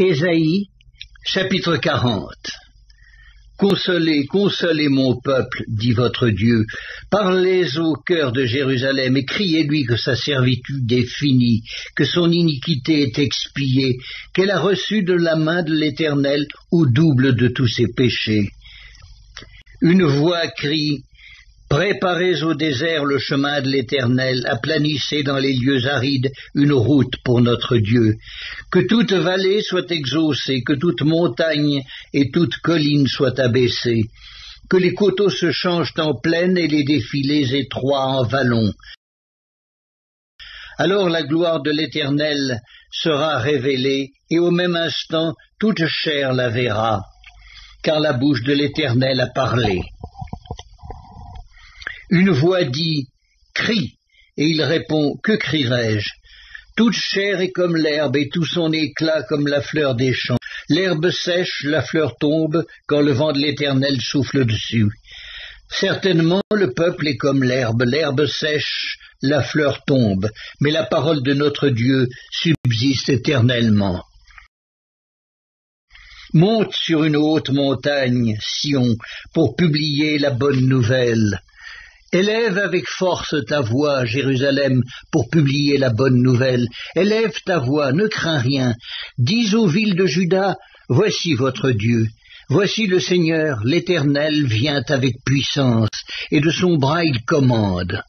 Ésaïe, chapitre 40. Consolez, consolez mon peuple, dit votre Dieu. Parlez au cœur de Jérusalem et criez-lui que sa servitude est finie, que son iniquité est expiée, qu'elle a reçu de la main de l'Éternel au double de tous ses péchés. Une voix crie: préparez au désert le chemin de l'Éternel, aplanissez dans les lieux arides une route pour notre Dieu. Que toute vallée soit exaucée, que toute montagne et toute colline soient abaissées, que les coteaux se changent en plaine et les défilés étroits en vallons. Alors la gloire de l'Éternel sera révélée, et au même instant toute chair la verra, car la bouche de l'Éternel a parlé. Une voix dit: crie, et il répond: que crierai-je? Toute chair est comme l'herbe, et tout son éclat comme la fleur des champs. L'herbe sèche, la fleur tombe, quand le vent de l'Éternel souffle dessus. Certainement le peuple est comme l'herbe sèche, la fleur tombe, mais la parole de notre Dieu subsiste éternellement. Monte sur une haute montagne, Sion, pour publier la bonne nouvelle. Élève avec force ta voix, Jérusalem, pour publier la bonne nouvelle. Élève ta voix, ne crains rien. Dis aux villes de Juda: voici votre Dieu. Voici le Seigneur, l'Éternel vient avec puissance, et de son bras il commande.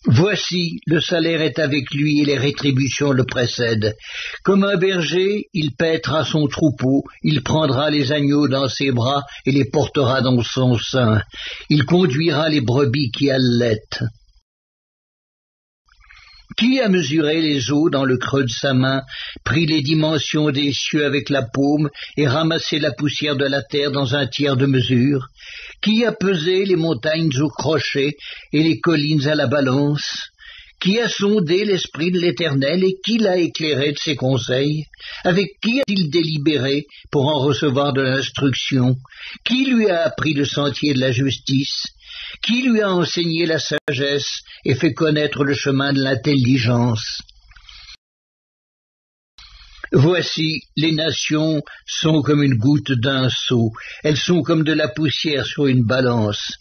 Voici, le salaire est avec lui et les rétributions le précèdent. Comme un berger, il paîtra son troupeau, il prendra les agneaux dans ses bras et les portera dans son sein. Il conduira les brebis qui allaitent. Qui a mesuré les eaux dans le creux de sa main, pris les dimensions des cieux avec la paume et ramassé la poussière de la terre dans un tiers de mesure? Qui a pesé les montagnes au crochet et les collines à la balance? Qui a sondé l'esprit de l'Éternel et qui l'a éclairé de ses conseils? Avec qui a-t-il délibéré pour en recevoir de l'instruction? Qui lui a appris le sentier de la justice? Qui lui a enseigné la sagesse et fait connaître le chemin de l'intelligence? Voici, les nations sont comme une goutte d'un seau, elles sont comme de la poussière sur une balance.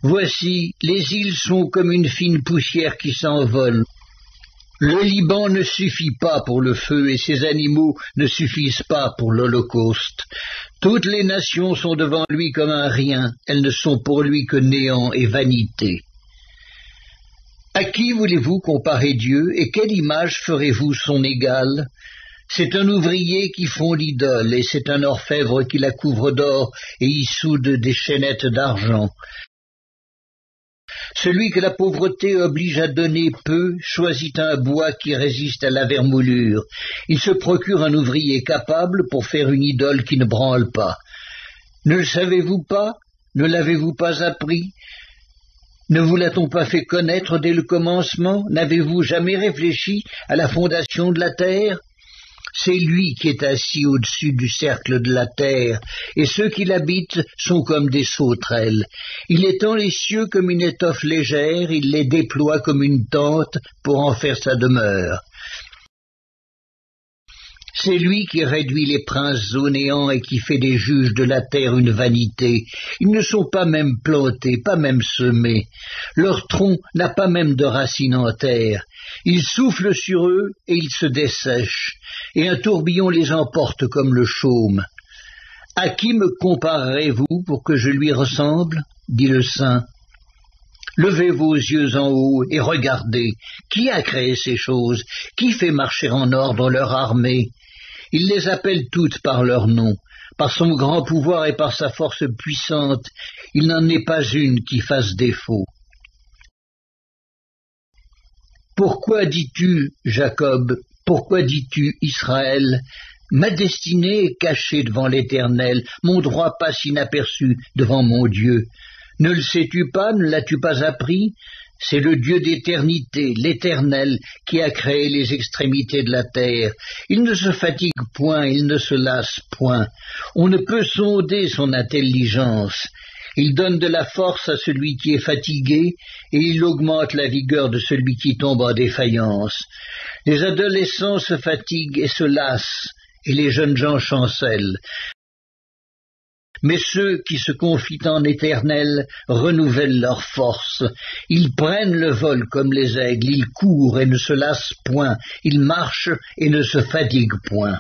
Voici, les îles sont comme une fine poussière qui s'envole. Le Liban ne suffit pas pour le feu et ses animaux ne suffisent pas pour l'Holocauste. Toutes les nations sont devant lui comme un rien, elles ne sont pour lui que néant et vanité. À qui voulez-vous comparer Dieu et quelle image ferez-vous son égal? C'est un ouvrier qui fond l'idole et c'est un orfèvre qui la couvre d'or et y soude des chaînettes d'argent. Celui que la pauvreté oblige à donner peu choisit un bois qui résiste à la vermoulure. Il se procure un ouvrier capable pour faire une idole qui ne branle pas. Ne le savez-vous pas? Ne l'avez-vous pas appris? Ne vous l'a-t-on pas fait connaître dès le commencement? N'avez-vous jamais réfléchi à la fondation de la terre? C'est lui qui est assis au-dessus du cercle de la terre, et ceux qui l'habitent sont comme des sauterelles. Il étend les cieux comme une étoffe légère, il les déploie comme une tente pour en faire sa demeure. C'est lui qui réduit les princes au néant et qui fait des juges de la terre une vanité. Ils ne sont pas même plantés, pas même semés. Leur tronc n'a pas même de racines en terre. Il souffle sur eux et ils se dessèchent, et un tourbillon les emporte comme le chaume. À qui me comparerez-vous pour que je lui ressemble? Dit le Saint. Levez vos yeux en haut et regardez. Qui a créé ces choses? Qui fait marcher en ordre leur armée? Il les appelle toutes par leur nom. Par son grand pouvoir et par sa force puissante, il n'en est pas une qui fasse défaut. Pourquoi dis-tu, Jacob? Pourquoi dis-tu, Israël? Ma destinée est cachée devant l'Éternel, mon droit passe inaperçu devant mon Dieu. Ne le sais-tu pas, ne l'as-tu pas appris? C'est le Dieu d'éternité, l'Éternel, qui a créé les extrémités de la terre. Il ne se fatigue point, il ne se lasse point. On ne peut sonder son intelligence. Il donne de la force à celui qui est fatigué, et il augmente la vigueur de celui qui tombe en défaillance. Les adolescents se fatiguent et se lassent, et les jeunes gens chancellent. Mais ceux qui se confient en l'Éternel renouvellent leurs forces. Ils prennent le vol comme les aigles, ils courent et ne se lassent point, ils marchent et ne se fatiguent point.